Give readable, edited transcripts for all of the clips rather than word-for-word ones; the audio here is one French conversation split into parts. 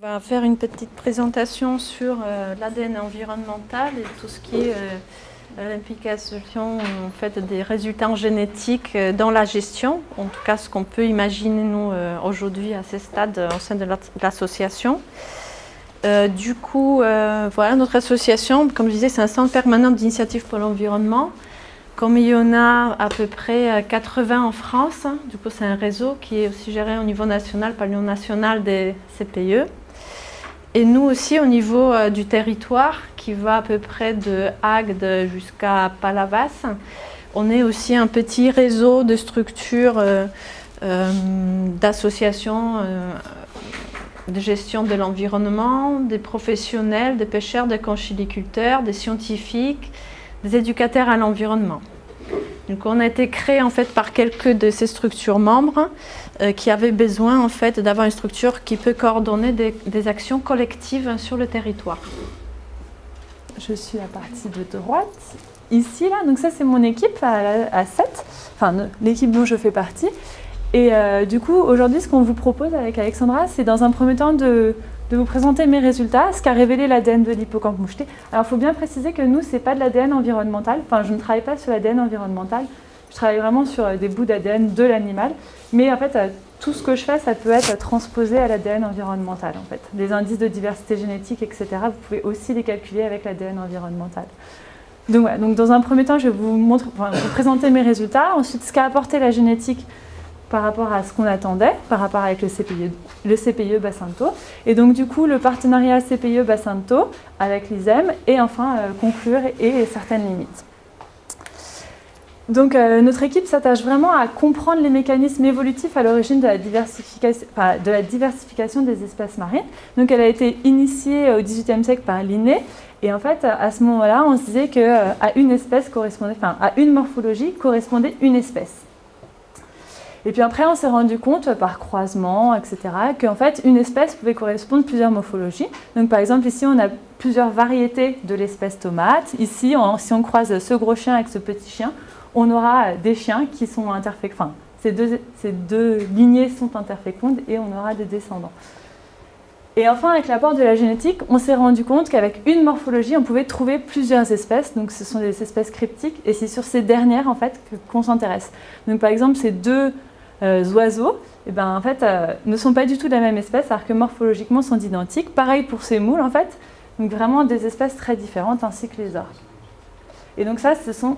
On va faire une petite présentation sur l'ADN environnemental et tout ce qui est l'implication en fait, des résultats génétiques dans la gestion, en tout cas ce qu'on peut imaginer nous aujourd'hui à ce stade au sein de l'association. Du coup, voilà, notre association, comme je disais, c'est un centre permanent d'initiative pour l'environnement. Comme il y en a à peu près 80 en France, du coup c'est un réseau qui est aussi géré au niveau national par l'Union nationale des CPE. Et nous aussi au niveau du territoire qui va à peu près de Agde jusqu'à Palavas, on est aussi un petit réseau de structures, d'associations de gestion de l'environnement, des professionnels, des pêcheurs, des conchyliculteurs, des scientifiques, des éducateurs à l'environnement. Donc on a été créé en fait par quelques de ces structures membres qui avaient besoin en fait d'avoir une structure qui peut coordonner des actions collectives sur le territoire. Je suis à partie de droite, ici là, donc ça c'est mon équipe à 7, enfin l'équipe dont je fais partie. Et du coup aujourd'hui ce qu'on vous propose avec Alexandra, c'est dans un premier temps de vous présenter mes résultats, ce qu'a révélé l'ADN de l'hippocampe moucheté. Alors il faut bien préciser que nous, ce n'est pas de l'ADN environnemental, enfin je ne travaille pas sur l'ADN environnemental, je travaille vraiment sur des bouts d'ADN de l'animal, mais en fait tout ce que je fais, ça peut être transposé à l'ADN environnemental en fait. Les indices de diversité génétique, etc., vous pouvez aussi les calculer avec l'ADN environnemental. Donc, voilà, donc dans un premier temps, je vais vous présenter mes résultats, ensuite ce qu'a apporté la génétique par rapport à ce qu'on attendait, par rapport avec le CPIE Bassento. Et donc du coup, le partenariat CPIE Bassento avec l'ISEM, et enfin conclure et certaines limites. Donc notre équipe s'attache vraiment à comprendre les mécanismes évolutifs à l'origine de la diversification des espèces marines. Donc elle a été initiée au XVIIIe siècle par Linné. Et en fait, à ce moment-là, on se disait qu'à une espèce correspondait, enfin à une morphologie correspondait une espèce. Et puis après, on s'est rendu compte, par croisement, etc., qu'en fait, une espèce pouvait correspondre à plusieurs morphologies. Donc par exemple, ici, on a plusieurs variétés de l'espèce tomate. Ici, si on croise ce gros chien avec ce petit chien, on aura des chiens qui sont interfécondes. Enfin, ces deux lignées sont interfécondes et on aura des descendants. Et enfin, avec l'apport de la génétique, on s'est rendu compte qu'avec une morphologie, on pouvait trouver plusieurs espèces. Donc ce sont des espèces cryptiques et c'est sur ces dernières, en fait, qu'on s'intéresse. Donc par exemple, ces deux oiseaux en fait, ne sont pas du tout de la même espèce, alors que morphologiquement sont identiques. Pareil pour ces moules, en fait. Donc vraiment des espèces très différentes, ainsi que les orques. Et donc ça, ce sont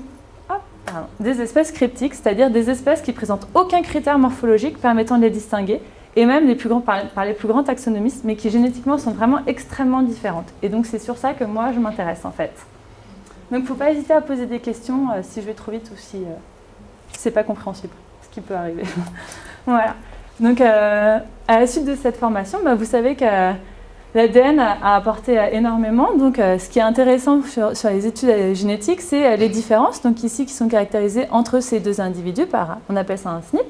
des espèces cryptiques, c'est-à-dire des espèces qui ne présentent aucun critère morphologique permettant de les distinguer, et même par les plus grands taxonomistes, mais qui génétiquement sont vraiment extrêmement différentes. Et donc c'est sur ça que moi je m'intéresse en fait. Donc il ne faut pas hésiter à poser des questions si je vais trop vite ou si ce n'est pas compréhensible, ce qui peut arriver. Voilà. Donc à la suite de cette formation, vous savez que l'ADN a apporté énormément. Donc ce qui est intéressant sur les études génétiques, c'est les différences, donc ici qui sont caractérisées entre ces deux individus on appelle ça un SNP.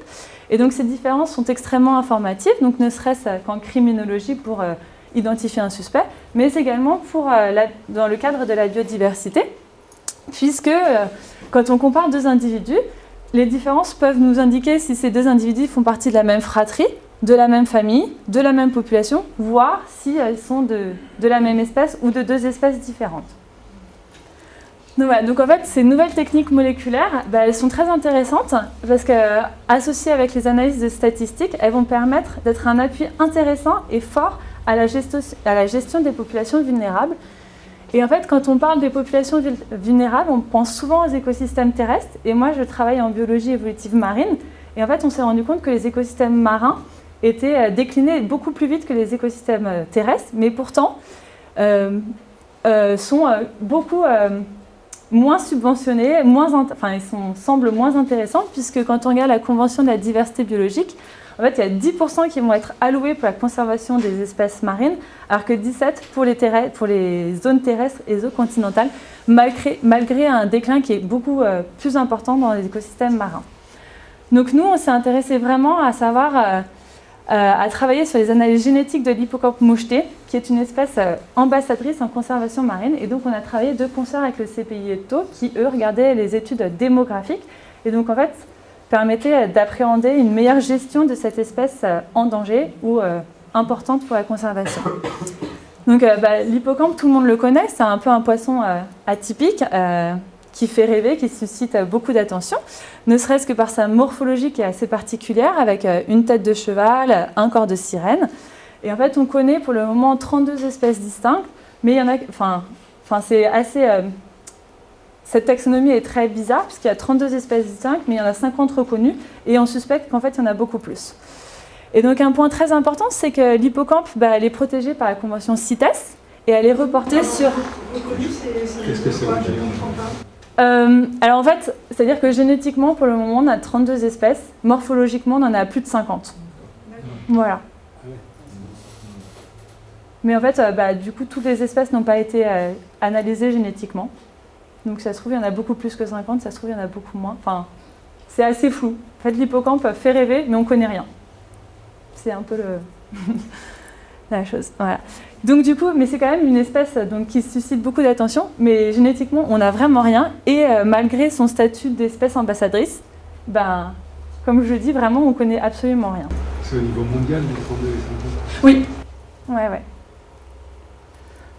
Et donc ces différences sont extrêmement informatives, donc ne serait-ce qu'en criminologie pour identifier un suspect, mais également dans le cadre de la biodiversité, puisque quand on compare deux individus, les différences peuvent nous indiquer si ces deux individus font partie de la même fratrie, de la même famille, de la même population, voire si elles sont de la même espèce ou de deux espèces différentes. Donc, voilà, donc en fait, ces nouvelles techniques moléculaires, elles sont très intéressantes parce qu'associées avec les analyses de statistiques, elles vont permettre d'être un appui intéressant et fort à la gestion des populations vulnérables. Et en fait, quand on parle des populations vulnérables, on pense souvent aux écosystèmes terrestres. Et moi, je travaille en biologie évolutive marine. Et en fait, on s'est rendu compte que les écosystèmes marins étaient déclinés beaucoup plus vite que les écosystèmes terrestres, mais pourtant sont beaucoup moins subventionnés, ils semblent moins intéressants, puisque quand on regarde la Convention de la diversité biologique, en fait, il y a 10% qui vont être alloués pour la conservation des espèces marines, alors que 17% pour les zones terrestres et zones continentales, malgré un déclin qui est beaucoup plus important dans les écosystèmes marins. Donc nous, on s'est intéressé vraiment à travailler sur les analyses génétiques de l'hippocampe moucheté, qui est une espèce ambassadrice en conservation marine. Et donc on a travaillé de concert avec le CPIE qui, eux, regardaient les études démographiques. Et donc en fait, permettaient d'appréhender une meilleure gestion de cette espèce en danger ou importante pour la conservation. Donc l'hippocampe, tout le monde le connaît, c'est un peu un poisson atypique qui fait rêver, qui suscite beaucoup d'attention, ne serait-ce que par sa morphologie qui est assez particulière, avec une tête de cheval, un corps de sirène. Et en fait, on connaît pour le moment 32 espèces distinctes, mais il y en a, c'est assez... cette taxonomie est très bizarre, puisqu'il y a 32 espèces distinctes, mais il y en a 50 reconnues, et on suspecte qu'en fait, il y en a beaucoup plus. Et donc, un point très important, c'est que l'hippocampe, elle est protégée par la convention CITES, et elle est reportée sur... Qu'est-ce que c'est alors en fait, c'est-à-dire que génétiquement, pour le moment, on a 32 espèces. Morphologiquement, on en a plus de 50. Voilà. Mais en fait, du coup, toutes les espèces n'ont pas été analysées génétiquement. Donc ça se trouve, il y en a beaucoup plus que 50, ça se trouve, il y en a beaucoup moins. Enfin, c'est assez flou. En fait, l'hippocampe fait rêver, mais on ne connaît rien. C'est un peu la chose. Voilà. Donc du coup, mais c'est quand même une espèce qui suscite beaucoup d'attention, mais génétiquement, on n'a vraiment rien. Et malgré son statut d'espèce ambassadrice, comme je le dis, vraiment, on ne connaît absolument rien. C'est au niveau mondial, les 32 et 50 ? Oui. Ouais.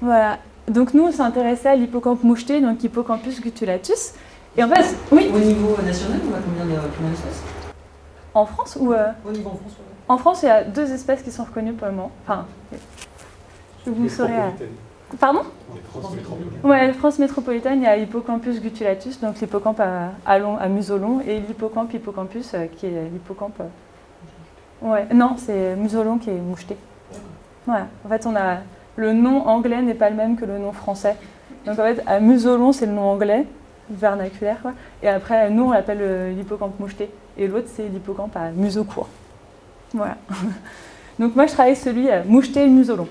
Voilà. Donc nous, on s'est intéressé à l'hippocampe moucheté, donc Hippocampus gutulatus. Et en fait, oui. Au niveau national, on a combien d'espèces ? En France ou Au niveau en France, ouais. En France, il y a 2 espèces qui sont reconnues pour le moment. Enfin, vous saurez. Pardon ? France métropolitaine. Ouais, France métropolitaine, il y a Hippocampus gutulatus, donc l'hippocampe à museau long, et l'hippocampe hippocampus, qui est l'hippocampe. Ouais, non, c'est museau long qui est moucheté. Voilà. En fait, le nom anglais n'est pas le même que le nom français. Donc en fait, à museau long, c'est le nom anglais, vernaculaire, quoi. Et après, nous, on l'appelle l'hippocampe moucheté. Et l'autre, c'est l'hippocampe à museau court. Voilà. Donc moi, je travaille celui moucheté et museau long.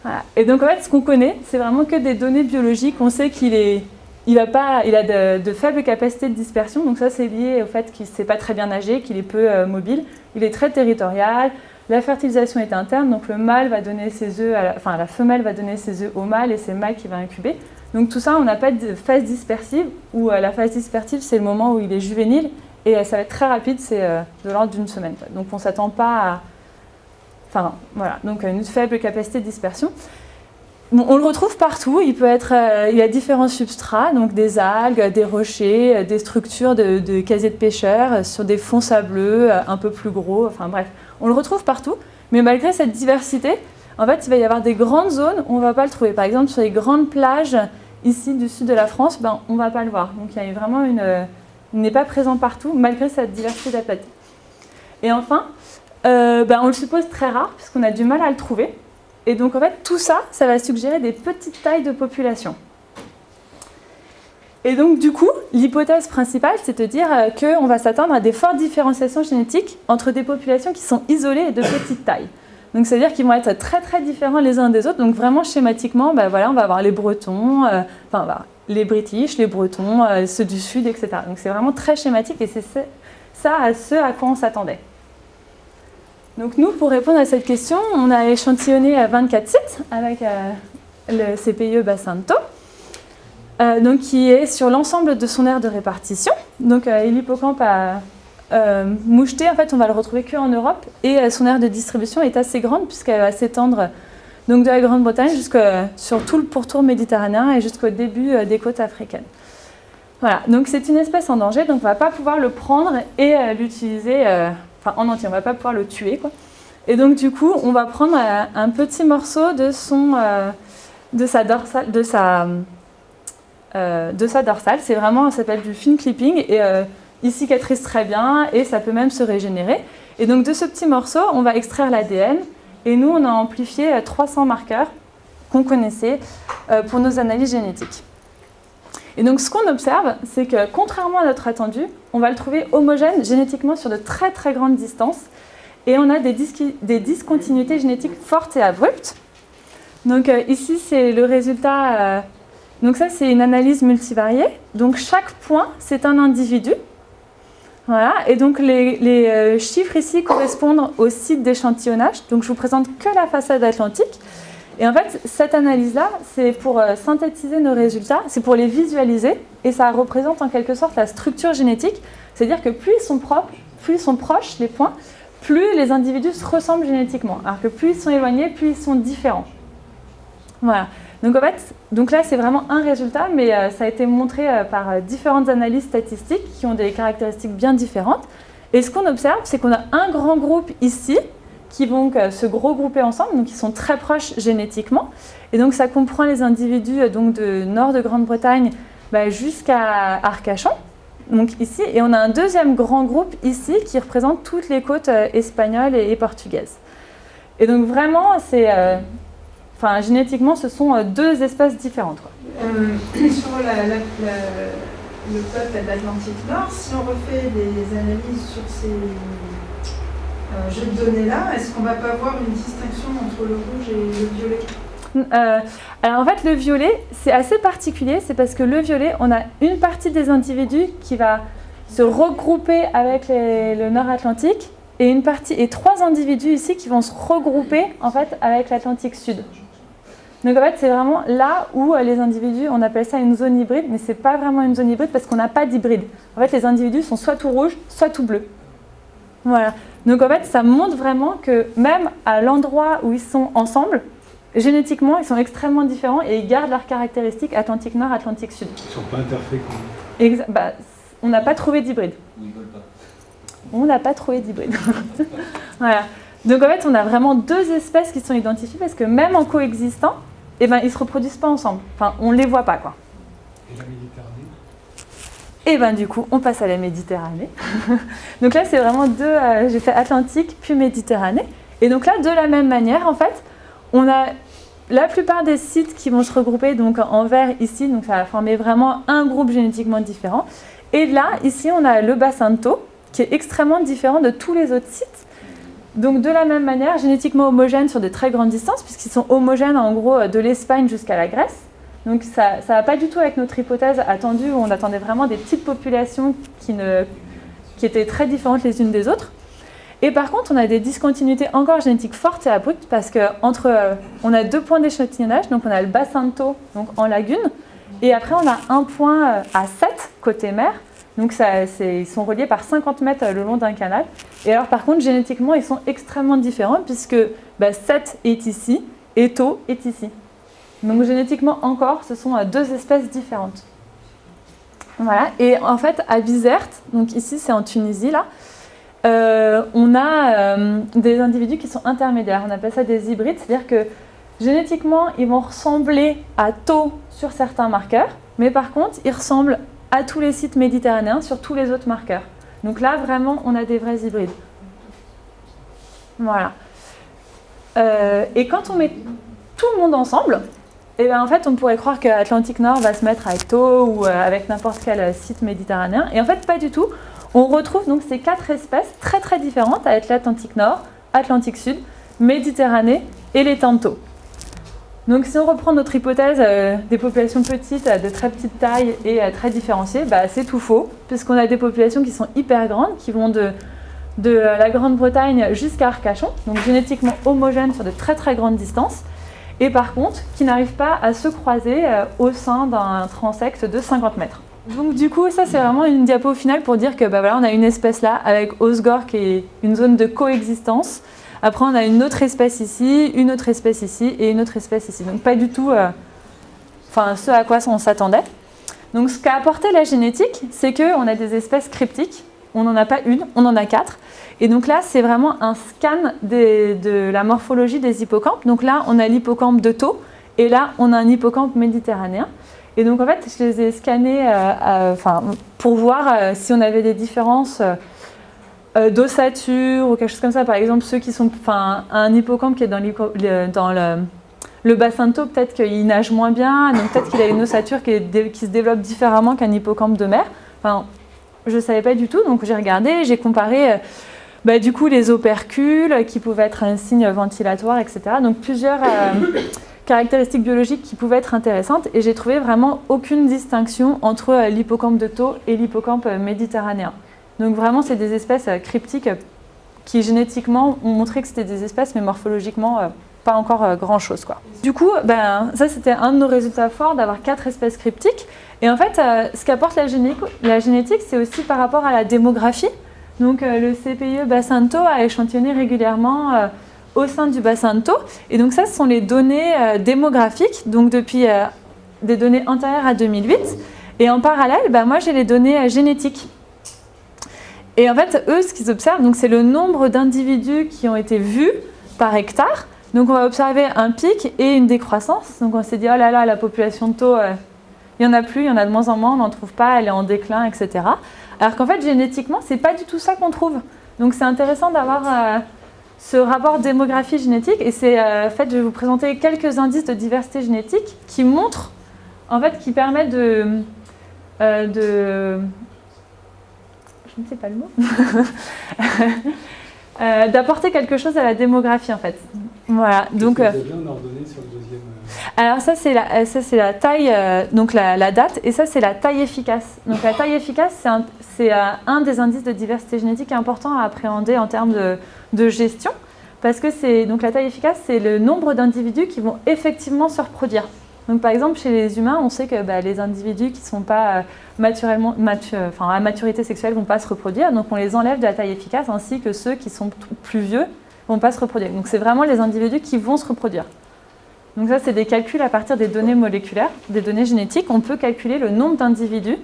Voilà. Et donc en fait, ce qu'on connaît, c'est vraiment que des données biologiques. On sait qu'il a de faibles capacités de dispersion. Donc ça, c'est lié au fait qu'il ne sait pas très bien nager, qu'il est peu mobile. Il est très territorial. La fertilisation est interne, donc le mâle va donner ses œufs, la femelle va donner ses œufs au mâle et c'est le mâle qui va incuber. Donc tout ça, on n'a pas de phase dispersive, où la phase dispersive, c'est le moment où il est juvénile, et ça va être très rapide, c'est de l'ordre d'une semaine. Donc on ne s'attend pas à... Enfin, voilà, donc une faible capacité de dispersion. Bon, on le retrouve partout, il y a différents substrats, donc des algues, des rochers, des structures de casiers de pêcheurs, sur des fonds sableux un peu plus gros, enfin bref. On le retrouve partout, mais malgré cette diversité, en fait, il va y avoir des grandes zones où on ne va pas le trouver. Par exemple, sur les grandes plages ici du sud de la France, on ne va pas le voir. Donc il y a vraiment il n'est pas présent partout, malgré cette diversité d'aplaties. Et enfin, on le suppose très rare, puisqu'on a du mal à le trouver. Et donc en fait, tout ça, ça va suggérer des petites tailles de population. Et donc, du coup, l'hypothèse principale, c'est de dire qu'on va s'attendre à des fortes différenciations génétiques entre des populations qui sont isolées et de petite taille. Donc, c'est-à-dire qu'ils vont être très, très différents les uns des autres. Donc, vraiment, schématiquement, on va avoir les Bretons, les British, les Bretons, ceux du Sud, etc. Donc, c'est vraiment très schématique et c'est ça à quoi on s'attendait. Donc, nous, pour répondre à cette question, on a échantillonné 24 sites avec le CPIE Bassin-Thau. Donc qui est sur l'ensemble de son aire de répartition. Donc l'hippocampe moucheté, en fait, on va le retrouver qu'en Europe, et son aire de distribution est assez grande puisqu'elle va s'étendre donc de la Grande-Bretagne sur tout le pourtour méditerranéen et jusqu'au début des côtes africaines. Voilà, donc c'est une espèce en danger, donc on ne va pas pouvoir le prendre et l'utiliser en entier, on ne va pas pouvoir le tuer, quoi. Et donc du coup, on va prendre un petit morceau de sa dorsale, c'est vraiment, ça s'appelle du fin clipping, et il cicatrise très bien, et ça peut même se régénérer. Et donc de ce petit morceau, on va extraire l'ADN, et nous, on a amplifié 300 marqueurs qu'on connaissait pour nos analyses génétiques. Et donc ce qu'on observe, c'est que contrairement à notre attendu, on va le trouver homogène génétiquement sur de très très grandes distances, et on a des discontinuités génétiques fortes et abruptes. Donc ici, c'est le résultat... Donc ça, c'est une analyse multivariée. Donc chaque point, c'est un individu. Voilà. Et donc les chiffres ici correspondent au site d'échantillonnage. Donc je vous présente que la façade atlantique. Et en fait, cette analyse-là, c'est pour synthétiser nos résultats, c'est pour les visualiser. Et ça représente en quelque sorte la structure génétique. C'est-à-dire que plus ils sont proches, les points, plus les individus se ressemblent génétiquement. Alors que plus ils sont éloignés, plus ils sont différents. Voilà. Donc en fait, donc là c'est vraiment un résultat, mais ça a été montré par différentes analyses statistiques qui ont des caractéristiques bien différentes. Et ce qu'on observe, c'est qu'on a un grand groupe ici qui vont se regrouper ensemble, donc ils sont très proches génétiquement. Et donc ça comprend les individus donc, de nord de Grande-Bretagne jusqu'à Arcachon, donc ici. Et on a un deuxième grand groupe ici qui représente toutes les côtes espagnoles et portugaises. Et donc vraiment, c'est... génétiquement, ce sont deux espèces différentes. Quoi. Sur le peuple de l'Atlantique Nord, si on refait des analyses sur ces jeux de données-là, est-ce qu'on ne va pas voir une distinction entre le rouge et le violet? Alors en fait, le violet, c'est assez particulier, c'est parce que le violet, on a une partie des individus qui va se regrouper avec le Nord-Atlantique et trois individus ici qui vont se regrouper en fait avec l'Atlantique Sud. Donc en fait, c'est vraiment là où les individus, on appelle ça une zone hybride, mais ce n'est pas vraiment une zone hybride parce qu'on n'a pas d'hybride. En fait, les individus sont soit tout rouge, soit tout bleu. Voilà. Donc en fait, ça montre vraiment que même à l'endroit où ils sont ensemble, génétiquement, ils sont extrêmement différents et ils gardent leurs caractéristiques Atlantique Nord, Atlantique Sud. Ils ne sont pas interfaits quand même. On n'a pas trouvé d'hybride. On n'a pas trouvé d'hybride. Voilà. Donc en fait, on a vraiment deux espèces qui sont identifiées parce que même en coexistant, ils ne se reproduisent pas ensemble. Enfin, on ne les voit pas, quoi. Et la Méditerranée? Et bien du coup, on passe à la Méditerranée. Donc là, c'est vraiment j'ai fait Atlantique puis Méditerranée. Et donc là, de la même manière, en fait, on a la plupart des sites qui vont se regrouper donc en vert ici. Donc ça va former vraiment un groupe génétiquement différent. Et là, ici, on a le bassin de Thau, qui est extrêmement différent de tous les autres sites. Donc de la même manière, génétiquement homogènes sur de très grandes distances, puisqu'ils sont homogènes en gros de l'Espagne jusqu'à la Grèce. Donc ça ne va pas du tout avec notre hypothèse attendue, où on attendait vraiment des petites populations qui étaient très différentes les unes des autres. Et par contre, on a des discontinuités encore génétiques fortes et abruptes, parce qu'on a 2 points d'échantillonnage, donc on a le bassin de Thau donc en lagune, et après on a un point à 7 côté mer. Donc ils sont reliés par 50 mètres le long d'un canal. Et alors par contre, génétiquement, ils sont extrêmement différents puisque 7 est ici et Thau est ici. Donc génétiquement encore, ce sont 2 espèces différentes. Voilà. Et en fait, à Bizerte, donc ici c'est en Tunisie là, on a des individus qui sont intermédiaires. On appelle ça des hybrides, c'est-à-dire que génétiquement, ils vont ressembler à Thau sur certains marqueurs, mais par contre, ils ressemblent à tous les sites méditerranéens sur tous les autres marqueurs. Donc là, vraiment, on a des vrais hybrides. Voilà. Et quand on met tout le monde ensemble, en fait, on pourrait croire que l'Atlantique Nord va se mettre avec Thau ou avec n'importe quel site méditerranéen. Et en fait, pas du tout. On retrouve donc ces 4 espèces très très différentes avec l'Atlantique Nord, Atlantique Sud, Méditerranée et l'étang de Thau. Donc si on reprend notre hypothèse des populations petites, de très petite taille et très différenciées, c'est tout faux, puisqu'on a des populations qui sont hyper grandes, qui vont de la Grande-Bretagne jusqu'à Arcachon, donc génétiquement homogènes sur de très très grandes distances, et par contre qui n'arrivent pas à se croiser au sein d'un transecte de 50 mètres. Donc du coup, ça c'est vraiment une diapo finale pour dire que on a une espèce là avec Osgore qui est une zone de coexistence. Après, on a une autre espèce ici, une autre espèce ici et une autre espèce ici. Donc pas du tout ce à quoi on s'attendait. Donc ce qu'a apporté la génétique, c'est qu'on a des espèces cryptiques. On n'en a pas une, on en a 4. Et donc là, c'est vraiment un scan de la morphologie des hippocampes. Donc là, on a l'hippocampe de Thau et là, on a un hippocampe méditerranéen. Et donc en fait, je les ai scannés pour voir si on avait des différences d'ossature ou quelque chose comme ça. Par exemple, ceux qui sont, un hippocampe qui est dans le bassin de Thau, peut-être qu'il nage moins bien, donc peut-être qu'il a une ossature qui se développe différemment qu'un hippocampe de mer. Je ne savais pas du tout, donc j'ai regardé, j'ai comparé du coup les opercules qui pouvaient être un signe ventilatoire, etc. Donc plusieurs caractéristiques biologiques qui pouvaient être intéressantes et j'ai trouvé vraiment aucune distinction entre l'hippocampe de Thau et l'hippocampe méditerranéen. Donc vraiment, c'est des espèces cryptiques qui génétiquement ont montré que c'était des espèces, mais morphologiquement, pas encore grand-chose, quoi. Du coup, ça c'était un de nos résultats forts d'avoir 4 espèces cryptiques. Et en fait, ce qu'apporte la génétique, c'est aussi par rapport à la démographie. Donc le CPIE bassin de Thau a échantillonné régulièrement au sein du bassin de Thau. Et donc ça, ce sont les données démographiques, donc depuis des données antérieures à 2008. Et en parallèle, moi j'ai les données génétiques. Et en fait, eux, ce qu'ils observent, donc, c'est le nombre d'individus qui ont été vus par hectare. Donc on va observer un pic et une décroissance. Donc on s'est dit, oh là là, la population de Thau, il n'y en a plus, il y en a de moins en moins, on n'en trouve pas, elle est en déclin, etc. Alors qu'en fait, génétiquement, ce n'est pas du tout ça qu'on trouve. Donc c'est intéressant d'avoir ce rapport démographie génétique. Et c'est, en fait, je vais vous présenter quelques indices de diversité génétique qui montrent, en fait, qui permettent de je ne sais pas le mot, d'apporter quelque chose à la démographie en fait. Voilà. Donc, vous avez en ordonnée sur le deuxième. Alors ça c'est la taille, donc la date, et ça c'est la taille efficace. Donc la taille efficace c'est un des indices de diversité génétique importants à appréhender en termes de gestion, parce que donc la taille efficace c'est le nombre d'individus qui vont effectivement se reproduire. Donc par exemple chez les humains on sait que les individus qui ne sont pas à maturité sexuelle ne vont pas se reproduire, donc on les enlève de la taille efficace, ainsi que ceux qui sont plus vieux ne vont pas se reproduire. Donc c'est vraiment les individus qui vont se reproduire. Donc ça c'est des calculs à partir des données moléculaires, des données génétiques. On peut calculer le nombre d'individus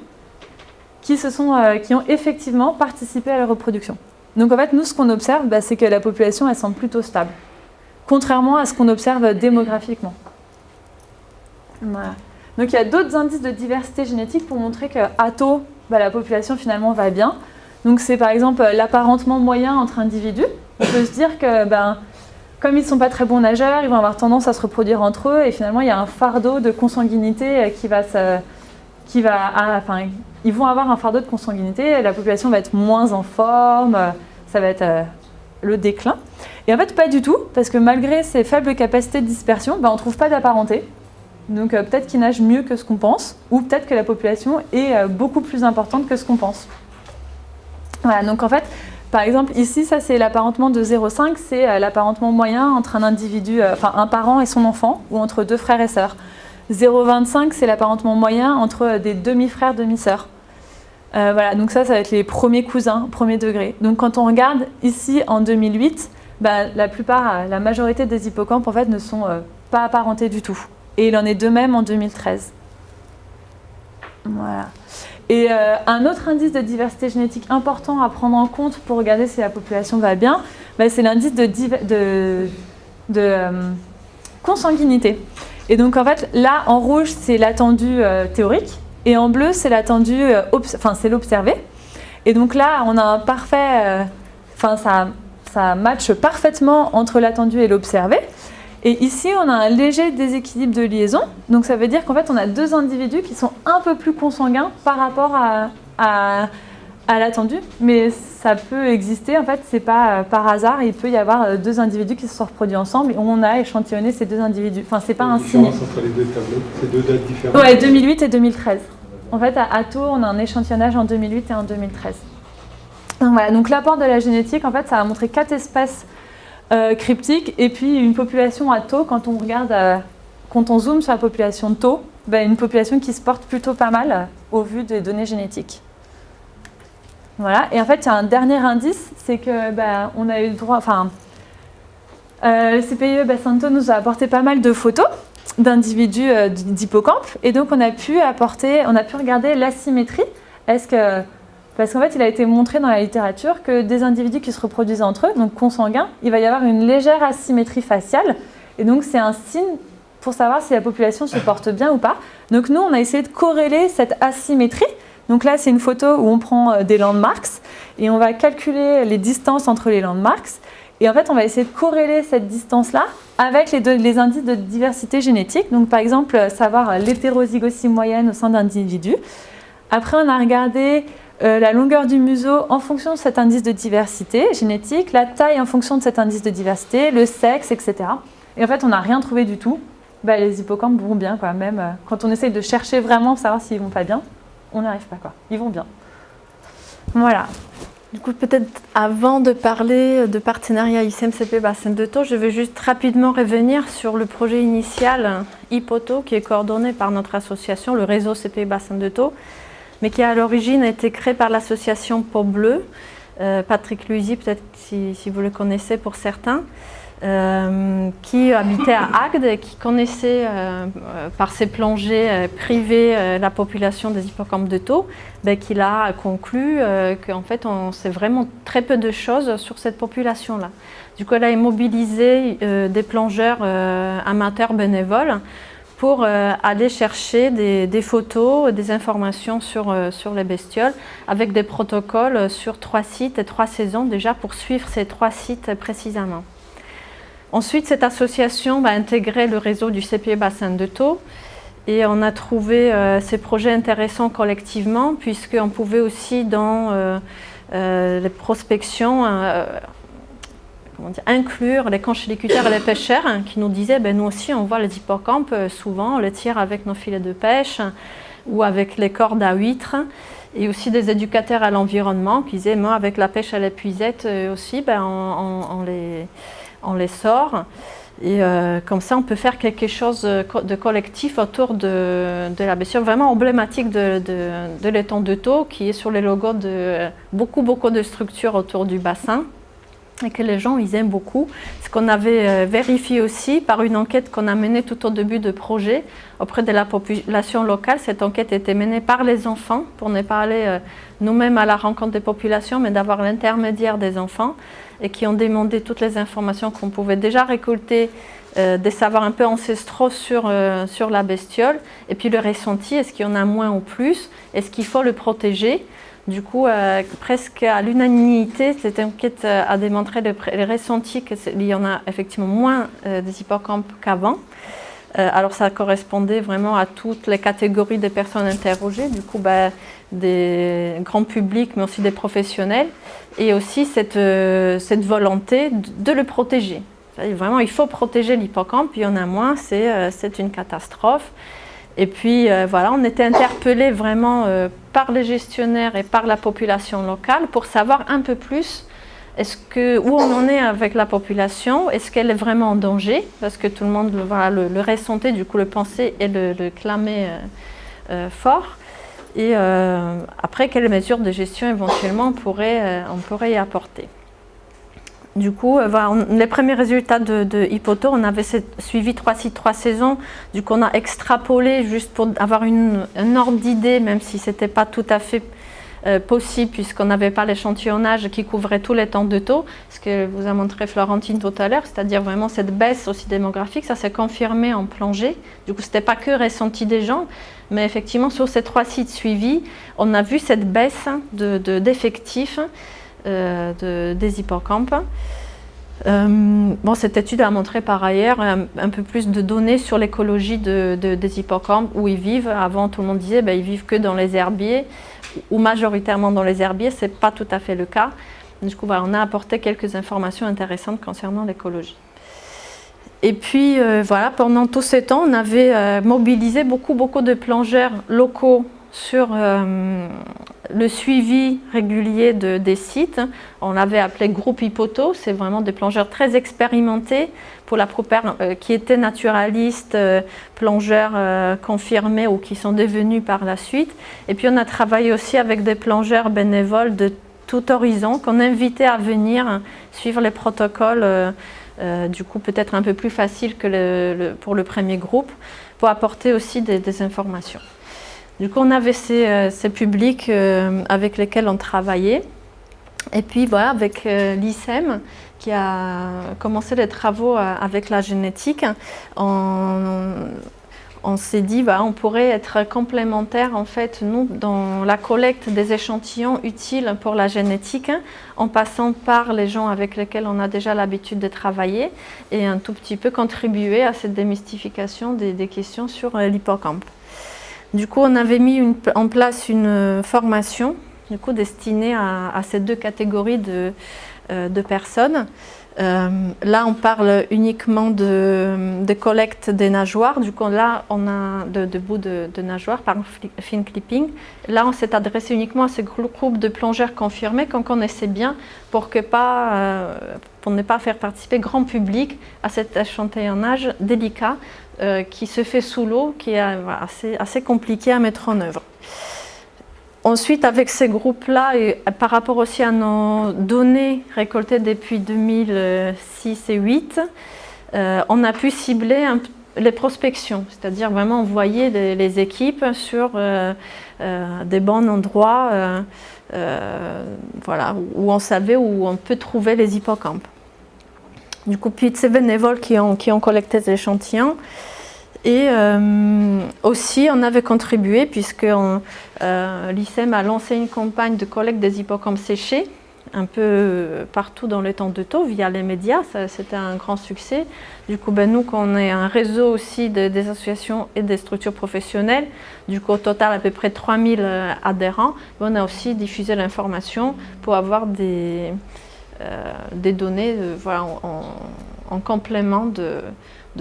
qui ont effectivement participé à la reproduction. Donc en fait nous ce qu'on observe c'est que la population elle semble plutôt stable, contrairement à ce qu'on observe démographiquement. Voilà. Donc il y a d'autres indices de diversité génétique pour montrer qu'à Thau, la population finalement va bien. Donc c'est par exemple l'apparentement moyen entre individus. On peut se dire que comme ils ne sont pas très bons nageurs, ils vont avoir tendance à se reproduire entre eux et finalement il y a un fardeau de consanguinité ils vont avoir un fardeau de consanguinité, la population va être moins en forme, ça va être le déclin. Et en fait pas du tout, parce que malgré ces faibles capacités de dispersion, on ne trouve pas d'apparenté. Donc peut-être qu'ils nagent mieux que ce qu'on pense, ou peut-être que la population est beaucoup plus importante que ce qu'on pense. Voilà, donc en fait, par exemple, ici, ça c'est l'apparentement de 0,5, c'est l'apparentement moyen entre un individu, un parent et son enfant, ou entre deux frères et sœurs. 0,25, c'est l'apparentement moyen entre des demi-frères, demi-sœurs. Voilà, donc ça va être les premiers cousins, premier degré. Donc quand on regarde ici en 2008, la majorité des hippocampes en fait ne sont pas apparentés du tout. Et il en est de même en 2013. Voilà. Et un autre indice de diversité génétique important à prendre en compte pour regarder si la population va bien, c'est l'indice de consanguinité. Et donc en fait, là en rouge, c'est l'attendu théorique, et en bleu, c'est l'attendu, c'est l'observé. Et donc là, on a un parfait, ça matche parfaitement entre l'attendu et l'observé. Et ici, on a un léger déséquilibre de liaison. Donc ça veut dire qu'en fait, on a deux individus qui sont un peu plus consanguins par rapport à l'attendu. Mais ça peut exister, en fait, c'est pas par hasard. Il peut y avoir deux individus qui se sont reproduits ensemble et on a échantillonné ces deux individus. Enfin, c'est pas un signe. La différence entre les deux tableaux, c'est deux dates différentes. Ouais, 2008 et 2013. En fait, à Thau, on a un échantillonnage en 2008 et en 2013. Donc voilà, donc l'apport de la génétique, en fait, ça a montré 4 espèces cryptique, et puis une population à Thau, quand on zoome sur la population de Thau, une population qui se porte plutôt pas mal au vu des données génétiques. Voilà, et en fait il y a un dernier indice, c'est que on a eu le droit, le CPIE bassin de Thau nous a apporté pas mal de photos d'individus d'hippocampes, et donc on a pu regarder l'asymétrie. Parce qu'en fait, il a été montré dans la littérature que des individus qui se reproduisent entre eux, donc consanguins, il va y avoir une légère asymétrie faciale. Et donc, c'est un signe pour savoir si la population se porte bien ou pas. Donc, nous, on a essayé de corréler cette asymétrie. Donc là, c'est une photo où on prend des landmarks et on va calculer les distances entre les landmarks. Et en fait, on va essayer de corréler cette distance-là avec les indices de diversité génétique. Donc, par exemple, savoir l'hétérozygosie moyenne au sein d'individus. Après, on a regardé la longueur du museau en fonction de cet indice de diversité génétique, la taille en fonction de cet indice de diversité, le sexe, etc. Et en fait, on n'a rien trouvé du tout. Les hippocampes vont bien, quoi. Même quand on essaye de chercher vraiment savoir s'ils vont pas bien, on n'y arrive pas, quoi. Ils vont bien. Voilà. Du coup, peut-être avant de parler de partenariat ICMCP Bassin de Thau, je vais juste rapidement revenir sur le projet initial HippoThau qui est coordonné par notre association, le réseau CP Bassin de Thau, mais qui à l'origine a été créé par l'association Peau Bleue Patrick Luisi, peut-être si vous le connaissez pour certains, qui habitait à Agde et qui connaissait par ses plongées privées la population des hippocampes de Thau, qu'il a conclu qu'en fait on sait vraiment très peu de choses sur cette population-là. Du coup, elle a immobilisé des plongeurs amateurs bénévoles pour aller chercher des photos, des informations sur les bestioles, avec des protocoles sur 3 sites et 3 saisons déjà pour suivre ces 3 sites précisément. Ensuite, cette association a intégré le réseau du CPE Bassin de Thau et on a trouvé ces projets intéressants collectivement puisqu'on pouvait aussi dans les prospections inclure les conchyliculteurs et les pêcheurs qui nous disaient nous aussi on voit les hippocampes souvent, on les tire avec nos filets de pêche ou avec les cordes à huîtres, et aussi des éducateurs à l'environnement qui disaient moi avec la pêche à l'épuisette aussi on les sort et comme ça on peut faire quelque chose de collectif autour de la bestiole vraiment emblématique de l'étang de Thau qui est sur les logos de beaucoup de structures autour du bassin et que les gens ils aiment beaucoup. Ce qu'on avait vérifié aussi par une enquête qu'on a menée tout au début de projet auprès de la population locale. Cette enquête était menée par les enfants pour ne pas aller nous-mêmes à la rencontre des populations mais d'avoir l'intermédiaire des enfants et qui ont demandé toutes les informations qu'on pouvait déjà récolter, des savoirs un peu ancestraux sur la bestiole et puis le ressenti, est-ce qu'il y en a moins ou plus, est-ce qu'il faut le protéger. Du coup, presque à l'unanimité, cette enquête a démontré le ressenti qu'il y en a effectivement moins des hippocampes qu'avant. Alors ça correspondait vraiment à toutes les catégories des personnes interrogées, du coup des grands publics mais aussi des professionnels, et aussi cette volonté de le protéger. Vraiment, il faut protéger l'hippocampe, il y en a moins, c'est une catastrophe. Et puis voilà, on était interpellés vraiment par les gestionnaires et par la population locale pour savoir un peu plus où on en est avec la population, est-ce qu'elle est vraiment en danger, parce que tout le monde le ressentait, du coup le pensait et le clamait fort. Et après, quelles mesures de gestion éventuellement on pourrait y apporter. Du coup, les premiers résultats de Hippothau, on avait suivi 3 sites, 3 saisons. Du coup, on a extrapolé juste pour avoir un ordre d'idée, même si ce n'était pas tout à fait possible, puisqu'on n'avait pas l'échantillonnage qui couvrait tout l'étang de Thau, ce que vous a montré Florentine tout à l'heure, c'est-à-dire vraiment cette baisse aussi démographique, ça s'est confirmé en plongée. Du coup, ce n'était pas que ressenti des gens, mais effectivement, sur ces 3 sites suivis, on a vu cette baisse d'effectifs des hippocampes. Cette étude a montré par ailleurs un peu plus de données sur l'écologie des hippocampes, où ils vivent. Avant, tout le monde disait ils vivent que dans les herbiers, ou majoritairement dans les herbiers. Ce n'est pas tout à fait le cas. Du coup, on a apporté quelques informations intéressantes concernant l'écologie. Et puis, pendant tout ce temps, on avait mobilisé beaucoup de plongeurs locaux sur le suivi régulier des sites. On l'avait appelé groupe Hippothau, c'est vraiment des plongeurs très expérimentés, pour la plupart qui étaient naturalistes, plongeurs confirmés ou qui sont devenus par la suite. Et puis on a travaillé aussi avec des plongeurs bénévoles de tout horizon qu'on invitait à venir suivre les protocoles, du coup peut-être un peu plus facile que pour le premier groupe, pour apporter aussi des informations. Du coup, on avait ces publics avec lesquels on travaillait. Et puis, avec l'ICEM, qui a commencé les travaux avec la génétique, on s'est dit on pourrait être complémentaires, en fait, nous, dans la collecte des échantillons utiles pour la génétique, en passant par les gens avec lesquels on a déjà l'habitude de travailler, et un tout petit peu contribuer à cette démystification des questions sur l'hippocampe. Du coup, on avait mis en place une formation destinée à ces 2 catégories de personnes. Là, on parle uniquement de collecte des nageoires. Du coup, là, on a de bouts de nageoires par fin clipping. Là, on s'est adressé uniquement à ce groupe de plongeurs confirmés qu'on connaissait bien pour ne pas faire participer grand public à cet échantillonnage délicat qui se fait sous l'eau, qui est assez compliqué à mettre en œuvre. Ensuite, avec ces groupes-là, et par rapport aussi à nos données récoltées depuis 2006 et 2008, on a pu cibler les prospections, c'est-à-dire vraiment envoyer les équipes sur des bons endroits voilà, où on savait où on peut trouver les hippocampes. Du coup, puis ces bénévoles qui ont collecté des échantillons. Et aussi, on avait contribué puisque l'ICEM a lancé une campagne de collecte des hippocampes séchés un peu partout dans le Tantotto via les médias. C'était un grand succès. Du coup, nous, on est un réseau aussi des associations et des structures professionnelles, du coup, au total, à peu près 3000 adhérents, on a aussi diffusé l'information pour avoir des données voilà, en complément de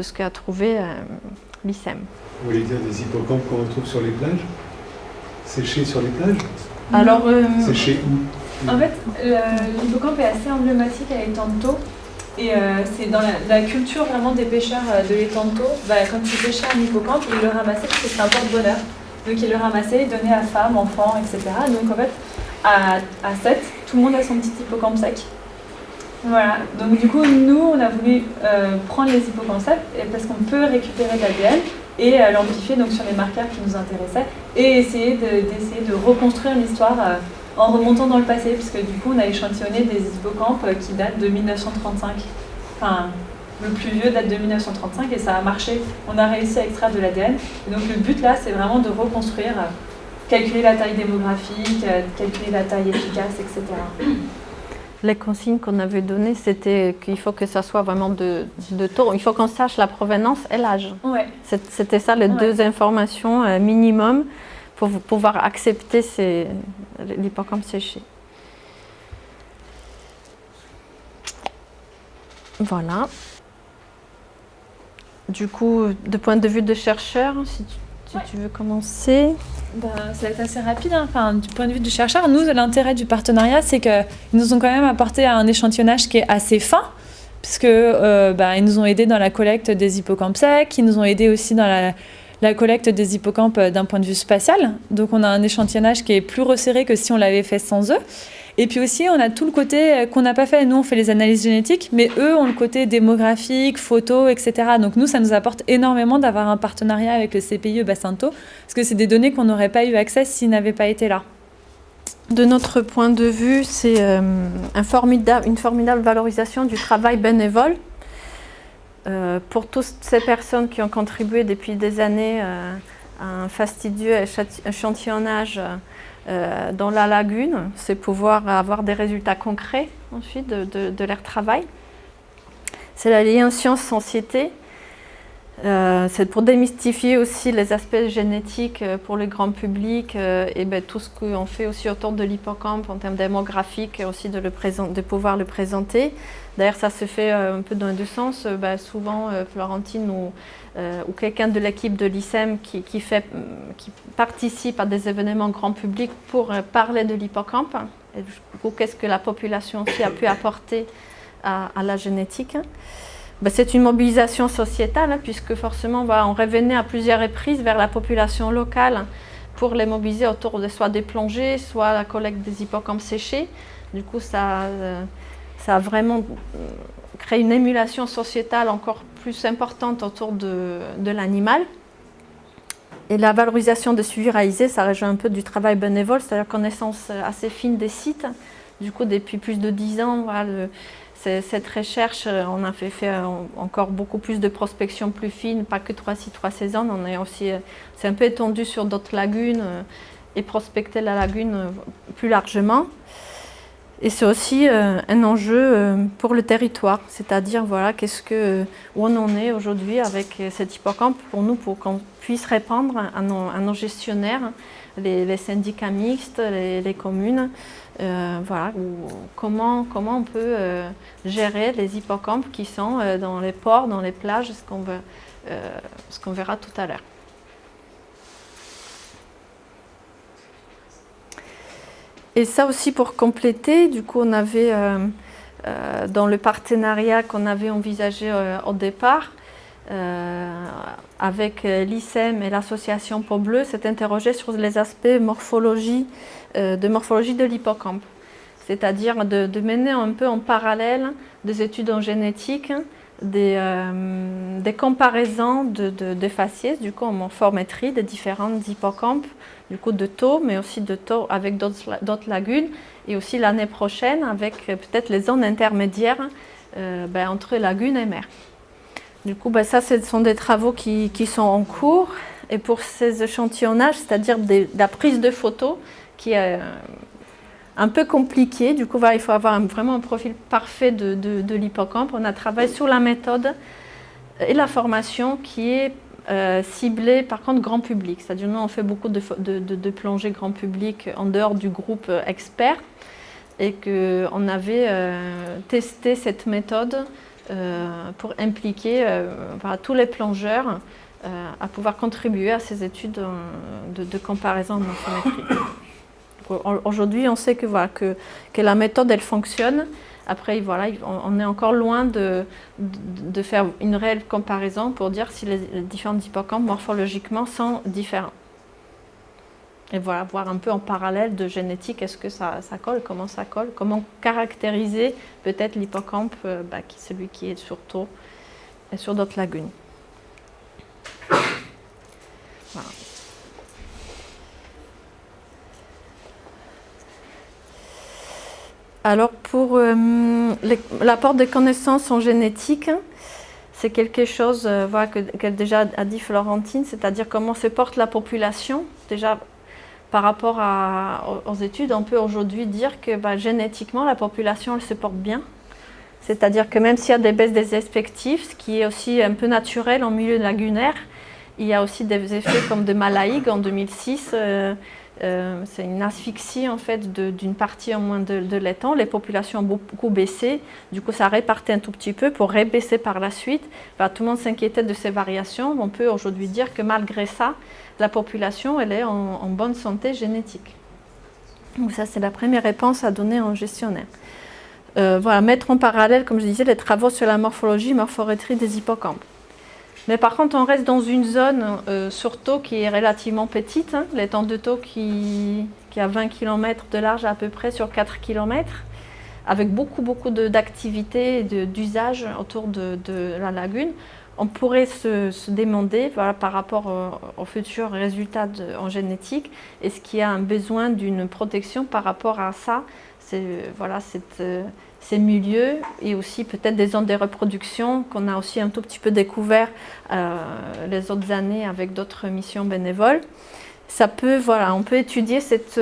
ce qu'a trouvé l'ICEM. Vous voulez dire des hippocampes qu'on retrouve sur les plages? Séchés sur les plages? Alors, Séchés où? En fait, l'hippocampe est assez emblématique à Letanto. Et c'est dans la culture vraiment des pêcheurs de Letanto. Quand ils pêchaient un hippocampe, ils le ramassaient parce que c'était un porte-bonheur. Donc ils le ramassaient, ils donnaient à femmes, enfants, etc. Donc en fait, à 7, tout le monde a son petit hippocampe sec. Voilà. Donc du coup, nous, on a voulu prendre les hippocampes secs parce qu'on peut récupérer de l'ADN et l'amplifier donc sur les marqueurs qui nous intéressaient et essayer de reconstruire l'histoire en remontant dans le passé, puisque du coup on a échantillonné des hippocampes qui datent de 1935. Enfin, le plus vieux date de 1935 et ça a marché. On a réussi à extraire de l'ADN. Donc le but là, c'est vraiment de reconstruire, calculer la taille démographique, calculer la taille efficace, etc. Les consignes qu'on avait données, c'était qu'il faut que ça soit vraiment de taureau. Il faut qu'on sache la provenance et l'âge. Ouais. C'était ça les deux informations minimum pour pouvoir accepter l'hippocampe séché. Voilà. Du coup, de point de vue de chercheur, si tu veux commencer. Ça va être assez rapide. Enfin, du point de vue du chercheur, nous, l'intérêt du partenariat, c'est qu'ils nous ont quand même apporté un échantillonnage qui est assez fin, puisque ils nous ont aidés dans la collecte des hippocampes secs, ils nous ont aidés aussi dans la collecte des hippocampes d'un point de vue spatial. Donc on a un échantillonnage qui est plus resserré que si on l'avait fait sans eux. Et puis aussi, on a tout le côté qu'on n'a pas fait. Nous, on fait les analyses génétiques, mais eux ont le côté démographique, photo, etc. Donc nous, ça nous apporte énormément d'avoir un partenariat avec le CPIE Basinto, parce que c'est des données qu'on n'aurait pas eu accès s'ils n'avaient pas été là. De notre point de vue, c'est une formidable valorisation du travail bénévole. Pour toutes ces personnes qui ont contribué depuis des années à un fastidieux échantillonnage dans la lagune, c'est pouvoir avoir des résultats concrets ensuite de leur travail. C'est la lien science-société. C'est pour démystifier aussi les aspects génétiques pour le grand public et tout ce qu'on fait aussi autour de l'hippocampe en termes démographiques et aussi de pouvoir le présenter. D'ailleurs, ça se fait un peu dans les deux sens. Souvent, Florentine ou quelqu'un de l'équipe de l'ICEM qui participe à des événements grand public pour parler de l'hippocampe et qu'est-ce que la population aussi a pu apporter à la génétique. C'est une mobilisation sociétale, puisque forcément, on revenait à plusieurs reprises vers la population locale pour les mobiliser autour de soit des plongées, soit la collecte des hippocampes séchés. Du coup, ça a vraiment créé une émulation sociétale encore plus importante autour de l'animal. Et la valorisation des suivis réalisés, ça rejoint un peu du travail bénévole, c'est-à-dire connaissance assez fine des sites. Du coup, depuis plus de 10 ans, cette recherche, on a fait encore beaucoup plus de prospection plus fine, pas que 3 saisons. On est aussi, c'est un peu étendu sur d'autres lagunes et prospecter la lagune plus largement. Et c'est aussi un enjeu pour le territoire, c'est-à-dire où on en est aujourd'hui avec cet hippocampe pour qu'on puisse répondre à nos gestionnaires, les syndicats mixtes, les communes. Comment on peut gérer les hippocampes qui sont dans les ports, dans les plages, ce qu'on verra tout à l'heure. Et ça aussi pour compléter, du coup on avait dans le partenariat qu'on avait envisagé au départ, avec l'ICEM et l'association Peau Bleue, s'est interrogé sur les aspects de morphologie de l'hippocampe. C'est-à-dire de mener un peu en parallèle des études en génétique, des comparaisons de faciès, du coup en morphométrie des différentes hippocampes, du coup de taux, mais aussi de taux avec d'autres lagunes, et aussi l'année prochaine avec peut-être les zones intermédiaires entre lagunes et mer. Du coup, ça, ce sont des travaux qui sont en cours, et pour ces échantillonnages, c'est-à-dire la prise de photos, qui est un peu compliqué. Du coup, il faut avoir vraiment un profil parfait de l'hippocampe. On a travaillé sur la méthode et la formation qui est ciblée par contre grand public. C'est-à-dire nous, on fait beaucoup de plongées grand public en dehors du groupe expert et qu'on avait testé cette méthode pour impliquer tous les plongeurs à pouvoir contribuer à ces études de comparaison en morphométrie. Aujourd'hui, on sait que la méthode, elle fonctionne. Après, on est encore loin de faire une réelle comparaison pour dire si les différents hippocampes morphologiquement sont différents. Et voilà, voir un peu en parallèle de génétique, est-ce que ça colle, comment caractériser peut-être l'hippocampe, celui qui est sur taux et sur d'autres lagunes. Voilà. Alors pour l'apport des connaissances en génétique, c'est quelque chose qu'elle déjà a dit Florentine, c'est-à-dire comment se porte la population. Déjà par rapport aux études, on peut aujourd'hui dire que génétiquement la population elle se porte bien. C'est-à-dire que même s'il y a des baisses des effectifs, ce qui est aussi un peu naturel en milieu lagunaire, il y a aussi des effets comme de Malaïgue en 2006. C'est une asphyxie en fait d'une partie en moins de l'étang. Les populations ont beaucoup baissé, du coup ça répartait un tout petit peu pour rebaisser par la suite. Tout le monde s'inquiétait de ces variations. On peut aujourd'hui dire que malgré ça, la population elle est en bonne santé génétique. Donc ça c'est la première réponse à donner en gestionnaire. Mettre en parallèle, comme je disais, les travaux sur la morphologie des hippocampes. Mais par contre, on reste dans une zone sur taux qui est relativement petite, l'étang de taux qui a 20 km de large à peu près sur 4 km, avec beaucoup d'activités et d'usages autour de la lagune. On pourrait se demander, par rapport aux futurs résultats en génétique, est-ce qu'il y a un besoin d'une protection par rapport à ça, ces milieux et aussi peut-être des zones de reproduction qu'on a aussi un tout petit peu découvert les autres années avec d'autres missions bénévoles. On peut étudier cette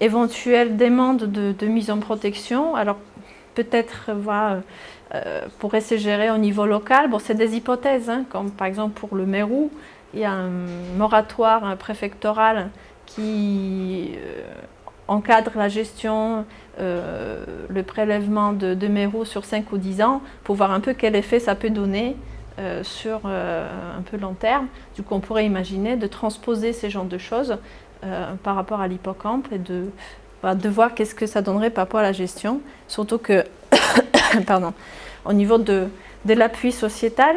éventuelle demande de mise en protection. Alors peut-être pourrait se gérer au niveau local. Bon, c'est des hypothèses, comme par exemple pour le Mérou, il y a un moratoire préfectoral qui encadre la gestion, le prélèvement de Mérou sur 5 ou 10 ans pour voir un peu quel effet ça peut donner sur un peu long terme. Du coup, on pourrait imaginer de transposer ces genres de choses par rapport à l'hippocampe et de voir qu'est-ce que ça donnerait par rapport à la gestion. Surtout que, au niveau de l'appui sociétal,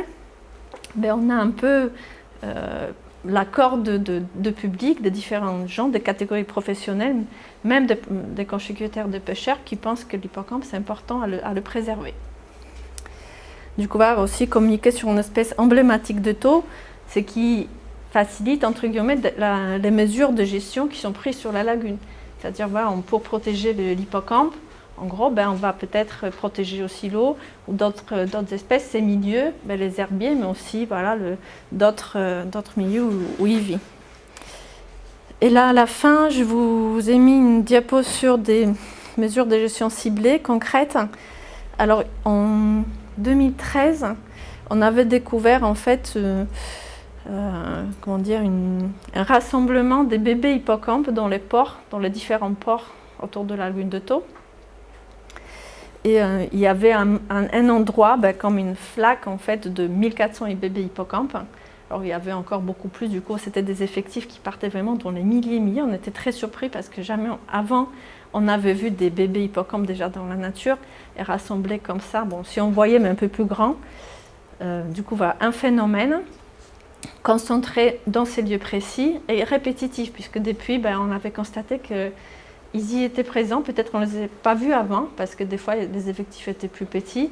on a un peu l'accord de public, de différents gens, des catégories professionnelles, même des conchiquetaires de pêcheurs qui pensent que l'hippocampe, c'est important à le préserver. Du coup, on va aussi communiquer sur une espèce emblématique de taux, ce qui facilite, entre guillemets, les mesures de gestion qui sont prises sur la lagune. C'est-à-dire, pour protéger l'hippocampe, en gros, on va peut-être protéger aussi l'eau ou d'autres espèces, ces milieux, les herbiers, mais aussi d'autres milieux où il vit. Et là, à la fin, je vous ai mis une diapo sur des mesures de gestion ciblées, concrètes. Alors, en 2013, on avait découvert en fait un rassemblement des bébés hippocampes dans les différents ports autour de la lagune de Thau. Et il y avait un endroit comme une flaque en fait de 1400 bébés hippocampes. Alors il y avait encore beaucoup plus, du coup c'était des effectifs qui partaient vraiment dans les milliers. On était très surpris parce que jamais avant on avait vu des bébés hippocampes déjà dans la nature et rassemblés comme ça. Bon, si on voyait mais un peu plus grand. Du coup, voilà, un phénomène concentré dans ces lieux précis et répétitif, puisque depuis, on avait constaté qu'ils y étaient présents. Peut-être qu'on ne les avait pas vus avant, parce que des fois, les effectifs étaient plus petits.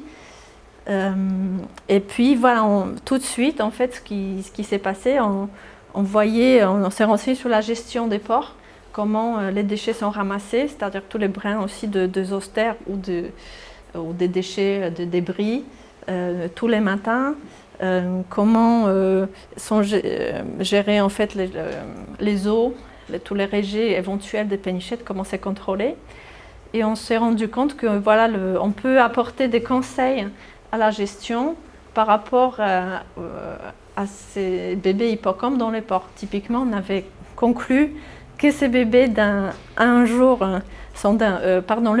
Et puis, voilà, tout de suite, en fait, ce qui s'est passé, on s'est renseigné sur la gestion des ports, comment les déchets sont ramassés, c'est-à-dire tous les brins aussi de zoster ou des déchets, de débris, tous les matins. Comment sont gérés en fait les eaux, tous les rejets éventuels des pénichettes, comment c'est contrôlé. Et on s'est rendu compte que voilà, on peut apporter des conseils à la gestion par rapport à ces bébés hippocampes dans les ports. Typiquement, on avait conclu que ces bébés le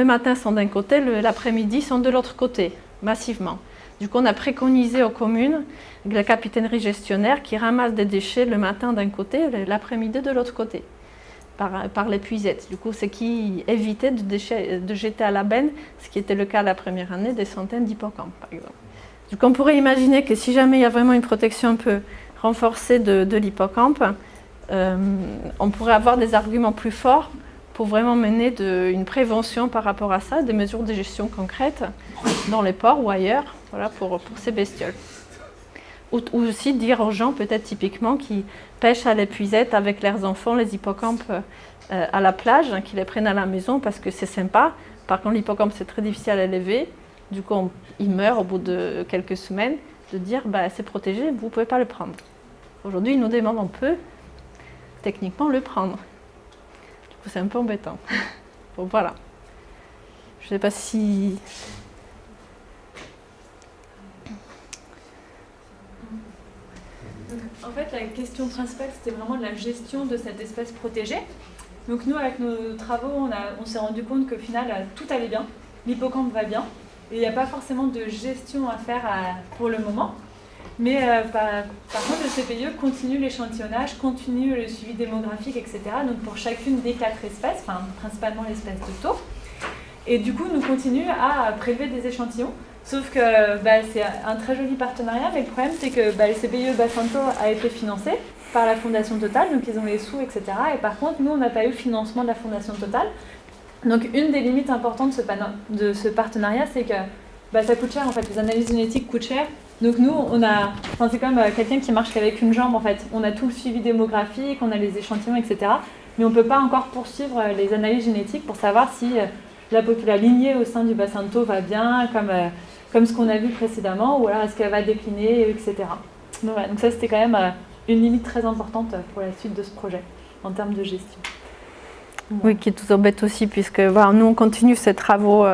matin sont d'un côté, l'après-midi sont de l'autre côté, massivement. Du coup, on a préconisé aux communes, la capitainerie gestionnaire, qui ramasse des déchets le matin d'un côté et l'après-midi de l'autre côté, par les puisettes. Du coup, ce qui évitait de jeter à la benne, ce qui était le cas la première année, des centaines d'hippocampes, par exemple. Du coup, on pourrait imaginer que si jamais il y a vraiment une protection un peu renforcée de l'hippocampe, on pourrait avoir des arguments plus forts pour vraiment mener une prévention par rapport à ça, des mesures de gestion concrètes dans les ports ou ailleurs, voilà, pour ces bestioles. Ou aussi dire aux gens, peut-être typiquement, qui pêchent à l'épuisette avec leurs enfants, les hippocampes à la plage, qui les prennent à la maison parce que c'est sympa. Par contre, l'hippocampe, c'est très difficile à élever. Du coup, il meurt au bout de quelques semaines. De dire, c'est protégé, vous ne pouvez pas le prendre. Aujourd'hui, ils nous demandent, on peut techniquement le prendre. C'est un peu embêtant. Bon, voilà. Je ne sais pas si... En fait, la question principale, c'était vraiment de la gestion de cette espèce protégée. Donc nous, avec nos travaux, on s'est rendu compte qu'au final, tout allait bien. L'hippocampe va bien. Et il n'y a pas forcément de gestion à faire pour le moment. Mais par contre, le CPIE continue l'échantillonnage, continue le suivi démographique, etc. Donc pour chacune des 4 espèces, enfin principalement l'espèce de taupe. Et du coup, nous continuons à prélever des échantillons. Sauf que c'est un très joli partenariat, mais le problème c'est que le CPIE Bassin de Thau a été financé par la Fondation Total, donc ils ont les sous, etc. Et par contre, nous, on n'a pas eu le financement de la Fondation Total. Donc une des limites importantes de ce partenariat, c'est que ça coûte cher en fait, les analyses génétiques coûtent cher. Donc nous, c'est comme quelqu'un qui marche qu'avec une jambe en fait. On a tout le suivi démographique, on a les échantillons, etc. Mais on ne peut pas encore poursuivre les analyses génétiques pour savoir si la lignée au sein du bassin de Thau va bien, comme ce qu'on a vu précédemment, ou alors est-ce qu'elle va décliner, etc. Donc, voilà. Donc ça, c'était quand même une limite très importante pour la suite de ce projet, en termes de gestion. Oui, qui nous embête aussi, puisque nous, on continue ces travaux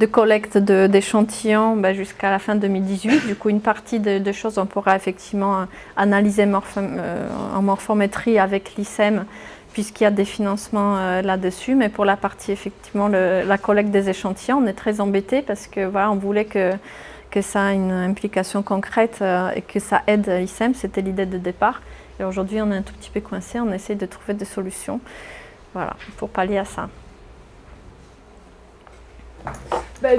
de collecte d'échantillons jusqu'à la fin 2018. Du coup, une partie de choses, on pourra effectivement analyser en morphométrie avec l'ICEM, puisqu'il y a des financements là-dessus. Mais pour la partie, effectivement, la collecte des échantillons, on est très embêtés parce que on voulait que ça ait une implication concrète et que ça aide l'ICEM. C'était l'idée de départ. Et aujourd'hui, on est un tout petit peu coincé. On essaie de trouver des solutions. Voilà, pour pallier à ça.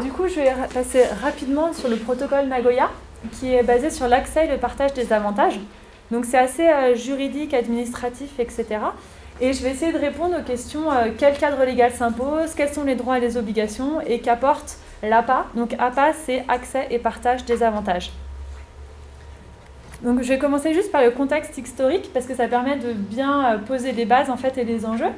Du coup, je vais passer rapidement sur le protocole Nagoya, qui est basé sur l'accès et le partage des avantages. Donc c'est assez juridique, administratif, etc. Et je vais essayer de répondre aux questions quel cadre légal s'impose, quels sont les droits et les obligations, et qu'apporte l'APA. Donc APA, c'est accès et partage des avantages. Donc je vais commencer juste par le contexte historique, parce que ça permet de bien poser les bases en fait, et les enjeux.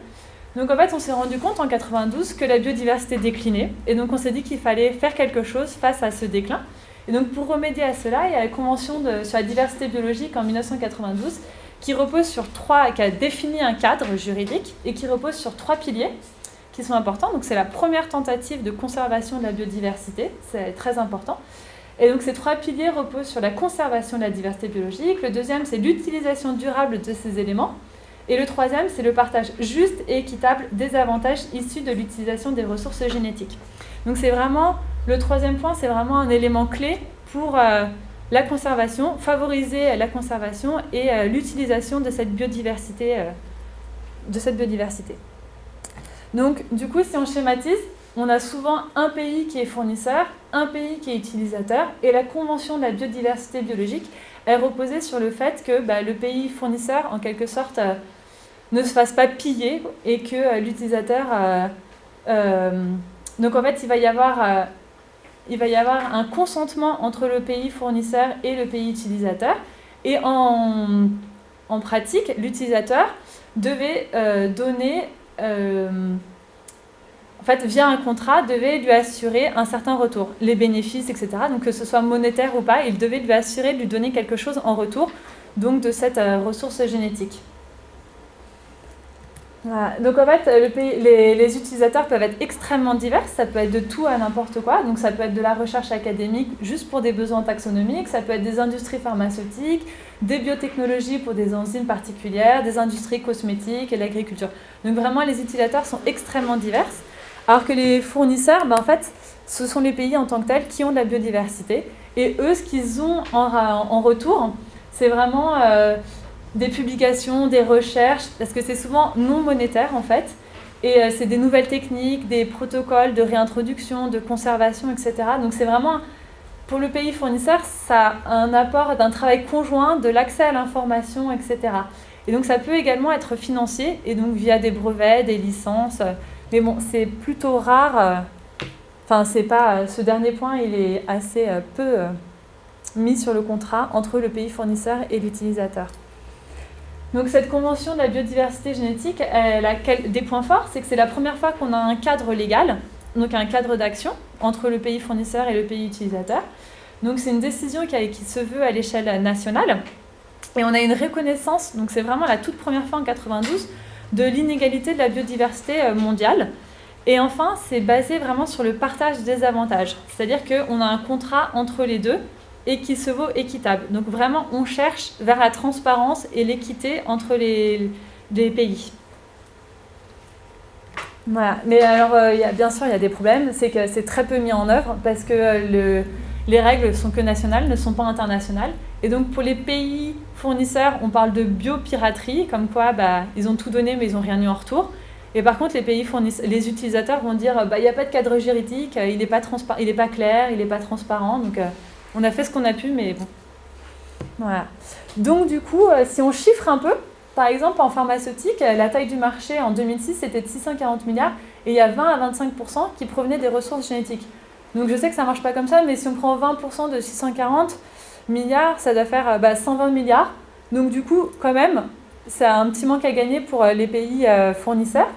Donc en fait, on s'est rendu compte en 92 que la biodiversité déclinait, et donc on s'est dit qu'il fallait faire quelque chose face à ce déclin. Et donc pour remédier à cela, il y a la Convention sur la diversité biologique en 1992 qui a défini un cadre juridique et qui repose sur 3 piliers qui sont importants. Donc c'est la première tentative de conservation de la biodiversité, c'est très important. Et donc ces 3 piliers reposent sur la conservation de la diversité biologique. Le deuxième, c'est l'utilisation durable de ces éléments. Et le troisième, c'est le partage juste et équitable des avantages issus de l'utilisation des ressources génétiques. Donc c'est vraiment, le troisième point, c'est vraiment un élément clé pour la conservation, favoriser la conservation et l'utilisation de cette biodiversité. Donc du coup, si on schématise, on a souvent un pays qui est fournisseur, un pays qui est utilisateur, et la Convention de la biodiversité biologique est reposée sur le fait que le pays fournisseur, en quelque sorte, ne se fasse pas piller et que l'utilisateur... donc en fait, il va y avoir un consentement entre le pays fournisseur et le pays utilisateur. Et en pratique, l'utilisateur devait donner... en fait, via un contrat, devait lui assurer un certain retour, les bénéfices, etc. Donc que ce soit monétaire ou pas, il devait lui assurer de lui donner quelque chose en retour, donc de cette ressource génétique. Voilà. Donc en fait, les utilisateurs peuvent être extrêmement divers, ça peut être de tout à n'importe quoi, donc ça peut être de la recherche académique juste pour des besoins taxonomiques, ça peut être des industries pharmaceutiques, des biotechnologies pour des enzymes particulières, des industries cosmétiques et l'agriculture. Donc vraiment, les utilisateurs sont extrêmement divers, alors que les fournisseurs, en fait, ce sont les pays en tant que tels qui ont de la biodiversité, et eux, ce qu'ils ont en retour, c'est vraiment... des publications, des recherches, parce que c'est souvent non monétaire en fait, et c'est des nouvelles techniques, des protocoles de réintroduction, de conservation, etc. Donc c'est vraiment, pour le pays fournisseur, ça a un apport d'un travail conjoint, de l'accès à l'information, etc. Et donc ça peut également être financier, et donc via des brevets, des licences, mais bon, c'est plutôt rare, c'est pas, ce dernier point, il est assez peu mis sur le contrat entre le pays fournisseur et l'utilisateur. Donc cette convention de la biodiversité génétique, elle a des points forts, c'est que c'est la première fois qu'on a un cadre légal, donc un cadre d'action entre le pays fournisseur et le pays utilisateur. Donc c'est une décision qui se veut à l'échelle nationale, et on a une reconnaissance, donc c'est vraiment la toute première fois en 92, de l'inégalité de la biodiversité mondiale. Et enfin, c'est basé vraiment sur le partage des avantages, c'est-à-dire qu'on a un contrat entre les deux, et qui se vaut équitable. Donc vraiment, on cherche vers la transparence et l'équité entre les pays. Voilà. Mais alors, bien sûr, il y a des problèmes. C'est que c'est très peu mis en œuvre parce que les règles sont que nationales, ne sont pas internationales. Et donc, pour les pays fournisseurs, on parle de biopiraterie, comme quoi ils ont tout donné, mais ils n'ont rien eu en retour. Et par contre, les utilisateurs vont dire il n'y a pas de cadre juridique, il n'est pas clair, il n'est pas transparent. Donc, on a fait ce qu'on a pu, mais bon. Voilà. Donc du coup, si on chiffre un peu, par exemple en pharmaceutique, la taille du marché en 2006 c'était de 640 milliards et il y a 20 à 25% qui provenaient des ressources génétiques. Donc je sais que ça ne marche pas comme ça, mais si on prend 20% de 640 milliards, ça doit faire 120 milliards. Donc du coup, quand même, c'est un petit manque à gagner pour les pays fournisseurs.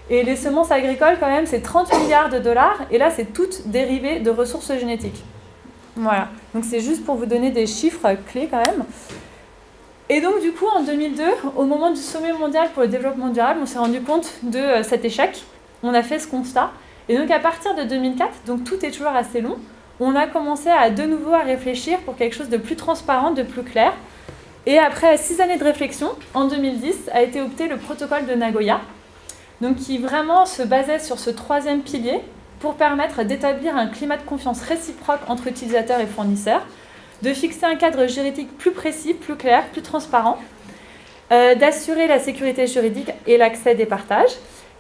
Et les semences agricoles, quand même, c'est 30 milliards de dollars et là, c'est toutes dérivées de ressources génétiques. Voilà, donc c'est juste pour vous donner des chiffres clés quand même. Et donc du coup, en 2002, au moment du sommet mondial pour le développement durable, on s'est rendu compte de cet échec. On a fait ce constat. Et donc à partir de 2004, donc tout est toujours assez long, on a commencé de nouveau à réfléchir pour quelque chose de plus transparent, de plus clair. Et après 6 années de réflexion, en 2010, a été opté le protocole de Nagoya, donc qui vraiment se basait sur ce troisième pilier, pour permettre d'établir un climat de confiance réciproque entre utilisateurs et fournisseurs, de fixer un cadre juridique plus précis, plus clair, plus transparent, d'assurer la sécurité juridique et l'accès des partages,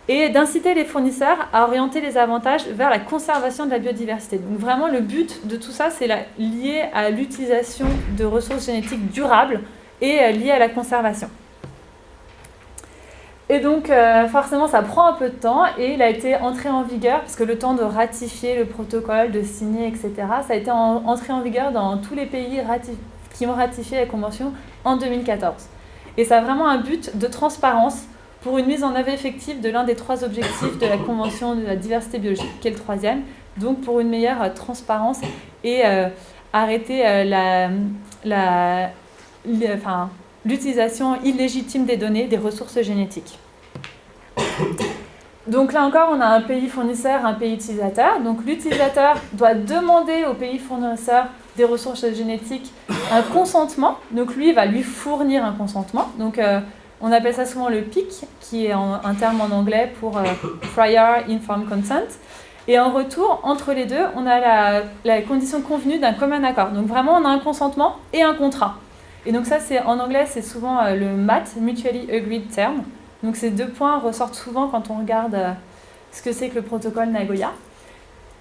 et d'inciter les fournisseurs à orienter les avantages vers la conservation de la biodiversité. Donc vraiment, le but de tout ça, c'est lié à l'utilisation de ressources génétiques durables et lié à la conservation. Et donc, forcément, ça prend un peu de temps et il a été entré en vigueur, parce que le temps de ratifier le protocole, de signer, etc., ça a été entré en vigueur dans tous les pays qui ont ratifié la Convention en 2014. Et ça a vraiment un but de transparence pour une mise en œuvre effective de l'un des 3 objectifs de la Convention de la diversité biologique, qui est le 3e, donc pour une meilleure transparence et arrêter l'utilisation illégitime des données, des ressources génétiques. Donc là encore, on a un pays fournisseur, un pays utilisateur. Donc l'utilisateur doit demander au pays fournisseur des ressources génétiques un consentement. Donc lui, il va lui fournir un consentement. Donc on appelle ça souvent le PIC, qui est un terme en anglais pour Prior Informed Consent. Et en retour, entre les deux, on a la condition convenue d'un commun accord. Donc vraiment, on a un consentement et un contrat. Et donc ça, en anglais, c'est souvent le MAT, Mutually Agreed Term. Donc ces 2 points ressortent souvent quand on regarde ce que c'est que le protocole Nagoya.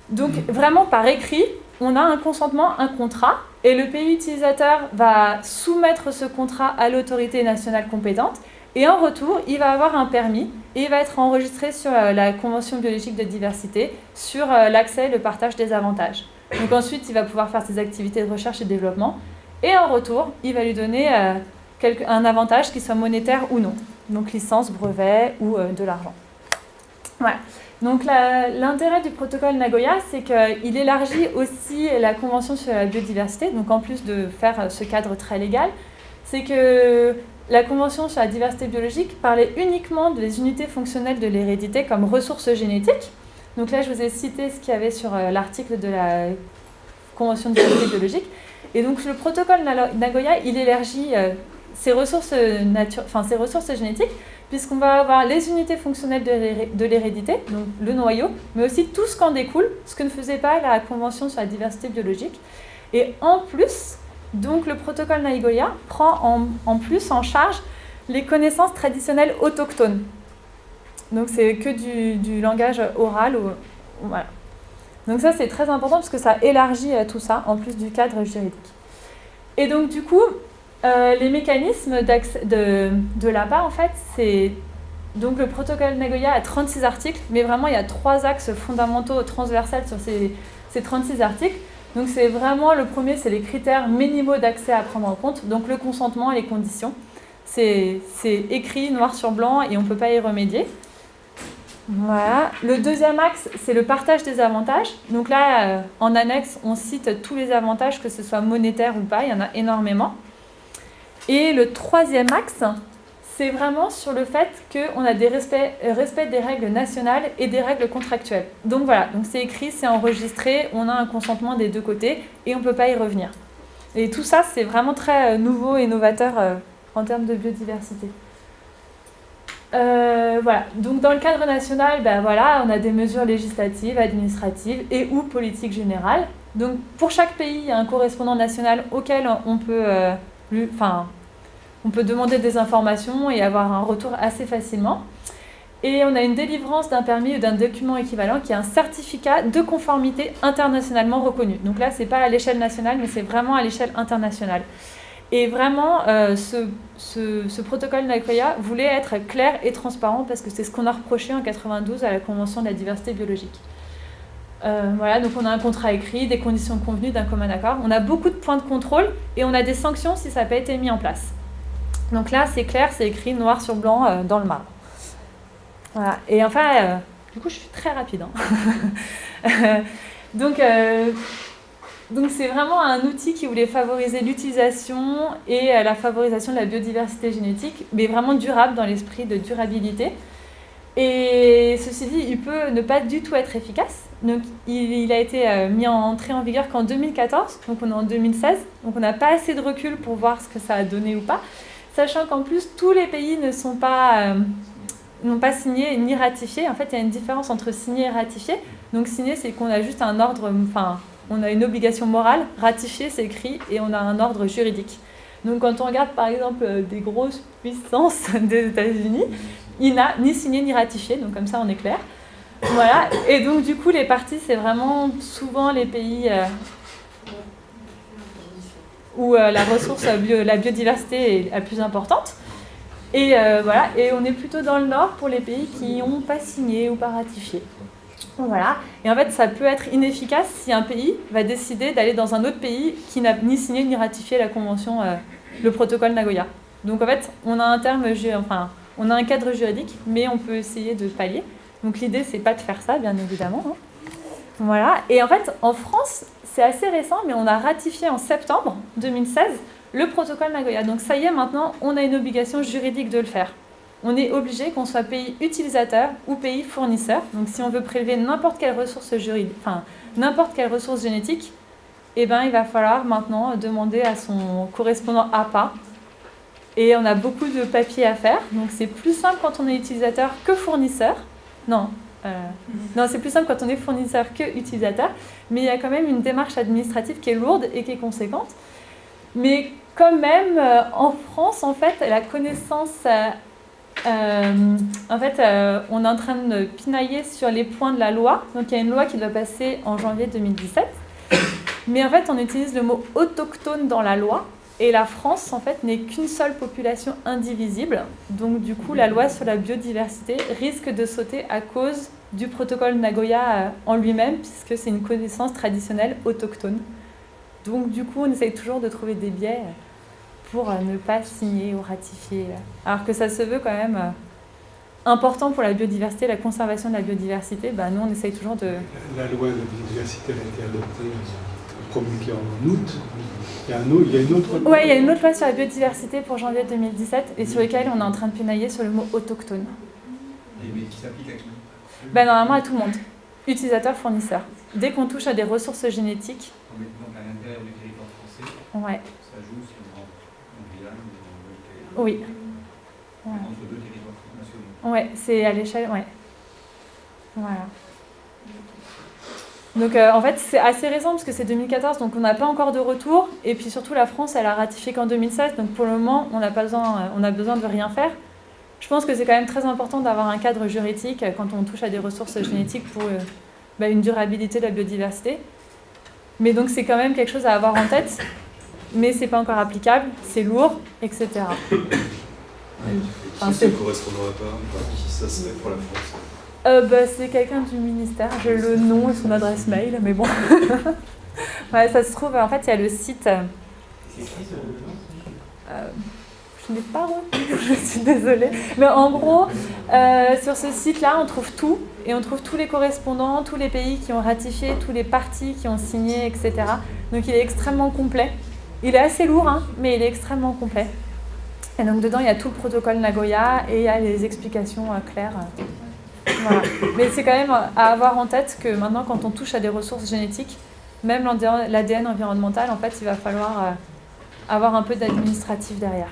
Donc vraiment par écrit, on a un consentement, un contrat, et le pays utilisateur va soumettre ce contrat à l'autorité nationale compétente, et en retour, il va avoir un permis, et il va être enregistré sur la Convention biologique de diversité, sur l'accès et le partage des avantages. Donc ensuite, il va pouvoir faire ses activités de recherche et développement, et en retour, il va lui donner un avantage qui soit monétaire ou non, donc licence, brevet ou de l'argent. Voilà. Donc l'intérêt du protocole Nagoya, c'est qu'il élargit aussi la Convention sur la biodiversité, donc en plus de faire ce cadre très légal, c'est que la Convention sur la diversité biologique parlait uniquement des unités fonctionnelles de l'hérédité comme ressources génétiques. Donc là, je vous ai cité ce qu'il y avait sur l'article de la Convention de diversité biologique. Et donc le protocole Nagoya, il élargit ces ressources génétiques, puisqu'on va avoir les unités fonctionnelles de l'hérédité, donc le noyau, mais aussi tout ce qu'en découle, ce que ne faisait pas la Convention sur la diversité biologique. Et en plus, donc le protocole Nagoya prend en plus en charge les connaissances traditionnelles autochtones. Donc c'est que du langage oral. Voilà. Donc ça c'est très important parce que ça élargit tout ça, en plus du cadre juridique. Et donc du coup, les mécanismes de l'APA, en fait, c'est... Donc le protocole Nagoya a 36 articles, mais vraiment il y a 3 axes fondamentaux transversales sur ces 36 articles. Donc c'est vraiment, le premier, c'est les critères minimaux d'accès à prendre en compte, donc le consentement et les conditions. C'est écrit noir sur blanc et on ne peut pas y remédier. Voilà. Le deuxième axe, c'est le partage des avantages. Donc là, en annexe, on cite tous les avantages, que ce soit monétaire ou pas, il y en a énormément. Et le troisième axe, c'est vraiment sur le fait qu'on a des respect des règles nationales et des règles contractuelles. Donc voilà, donc c'est écrit, c'est enregistré, on a un consentement des deux côtés et on ne peut pas y revenir. Et tout ça, c'est vraiment très nouveau et novateur en termes de biodiversité. Voilà, donc dans le cadre national, voilà, on a des mesures législatives, administratives et ou politiques générales. Donc pour chaque pays, il y a un correspondant national auquel on peut demander des informations et avoir un retour assez facilement. Et on a une délivrance d'un permis ou d'un document équivalent qui est un certificat de conformité internationalement reconnu. Donc là, ce n'est pas à l'échelle nationale, mais c'est vraiment à l'échelle internationale. Et vraiment, ce protocole Nagoya voulait être clair et transparent parce que c'est ce qu'on a reproché en 1992 à la Convention de la diversité biologique. Voilà, donc on a un contrat écrit, des conditions convenues d'un commun accord. On a beaucoup de points de contrôle et on a des sanctions si ça n'a pas été mis en place. Donc là, c'est clair, c'est écrit noir sur blanc dans le marbre. Voilà. Et enfin, du coup, je suis très rapide. Donc c'est vraiment un outil qui voulait favoriser l'utilisation et la favorisation de la biodiversité génétique, mais vraiment durable dans l'esprit de durabilité. Et ceci dit, il peut ne pas du tout être efficace. Donc il a été mis en entrée en vigueur qu'en 2014, donc on est en 2016, donc on n'a pas assez de recul pour voir ce que ça a donné ou pas, sachant qu'en plus tous les pays n'ont pas signé ni ratifié. En fait, il y a une différence entre signer et ratifier. Donc signer, c'est qu'on a juste un ordre, on a une obligation morale, ratifier, c'est écrit, et on a un ordre juridique. Donc quand on regarde par exemple des grosses puissances des États-Unis, il n'a ni signé ni ratifié, donc comme ça on est clair. Voilà, et donc du coup les parties, c'est vraiment souvent les pays où la ressource, la biodiversité est la plus importante. Et voilà, et on est plutôt dans le nord pour les pays qui n'ont pas signé ou pas ratifié. Voilà. Et en fait, ça peut être inefficace si un pays va décider d'aller dans un autre pays qui n'a ni signé ni ratifié la convention, le protocole Nagoya. Donc en fait, on a un cadre juridique, mais on peut essayer de pallier. Donc l'idée, c'est pas de faire ça, bien évidemment. Voilà. Et en fait, en France, c'est assez récent, mais on a ratifié en septembre 2016 le protocole Nagoya. Donc ça y est, maintenant, on a une obligation juridique de le faire. On est obligé qu'on soit pays utilisateur ou pays fournisseur. Donc si on veut prélever n'importe quelle ressource génétique, il va falloir maintenant demander à son correspondant APA. Et on a beaucoup de papiers à faire. Donc c'est plus simple quand on est utilisateur que fournisseur. Non, c'est plus simple quand on est fournisseur que utilisateur. Mais il y a quand même une démarche administrative qui est lourde et qui est conséquente. Mais quand même, en France, en fait, la connaissance En fait, on est en train de pinailler sur les points de la loi. Donc, il y a une loi qui doit passer en janvier 2017. Mais en fait, on utilise le mot autochtone dans la loi. Et la France, en fait, n'est qu'une seule population indivisible. Donc, du coup, la loi sur la biodiversité risque de sauter à cause du protocole Nagoya en lui-même, puisque c'est une connaissance traditionnelle autochtone. Donc, du coup, on essaye toujours de trouver des biais pour ne pas signer ou ratifier. Alors que ça se veut quand même important pour la biodiversité, la conservation de la biodiversité. Nous, on essaye toujours de... La loi de la biodiversité elle a été adoptée, promulguée en août. Il y a une autre loi. Oui, il y a une autre loi sur la biodiversité pour janvier 2017 et sur laquelle on est en train de pinailler sur le mot autochtone. Mais qui s'applique à qui? Normalement à tout le monde, utilisateurs, fournisseurs. Dès qu'on touche à des ressources génétiques, Donc à l'intérieur du territoire français, ouais. ça joue sur en Guyane, Oui. entre deux territoires nationaux. Ouais, c'est à l'échelle, ouais. Voilà. Donc en fait c'est assez récent parce que c'est 2014, donc on n'a pas encore de retour. Et puis surtout la France, elle a ratifié qu'en 2016, donc pour le moment on a besoin de rien faire. Je pense que c'est quand même très important d'avoir un cadre juridique quand on touche à des ressources génétiques pour une durabilité de la biodiversité. Mais donc c'est quand même quelque chose à avoir en tête, mais c'est pas encore applicable, c'est lourd, etc. Qui ça ne correspondrait pas? Qui ça serait pour la France? C'est quelqu'un du ministère, j'ai le nom et son adresse mail, mais bon. Ouais, ça se trouve, en fait, il y a le site. Je n'ai pas retenu, je suis désolée. Mais en gros, sur ce site-là, on trouve tout. Et on trouve tous les correspondants, tous les pays qui ont ratifié, tous les partis qui ont signé, etc. Donc il est extrêmement complet. Il est assez lourd, hein, mais il est extrêmement complet. Et donc dedans, il y a tout le protocole Nagoya et il y a les explications claires. Voilà. Mais c'est quand même à avoir en tête que maintenant, quand on touche à des ressources génétiques, même l'ADN environnemental, en fait, il va falloir avoir un peu d'administratif derrière.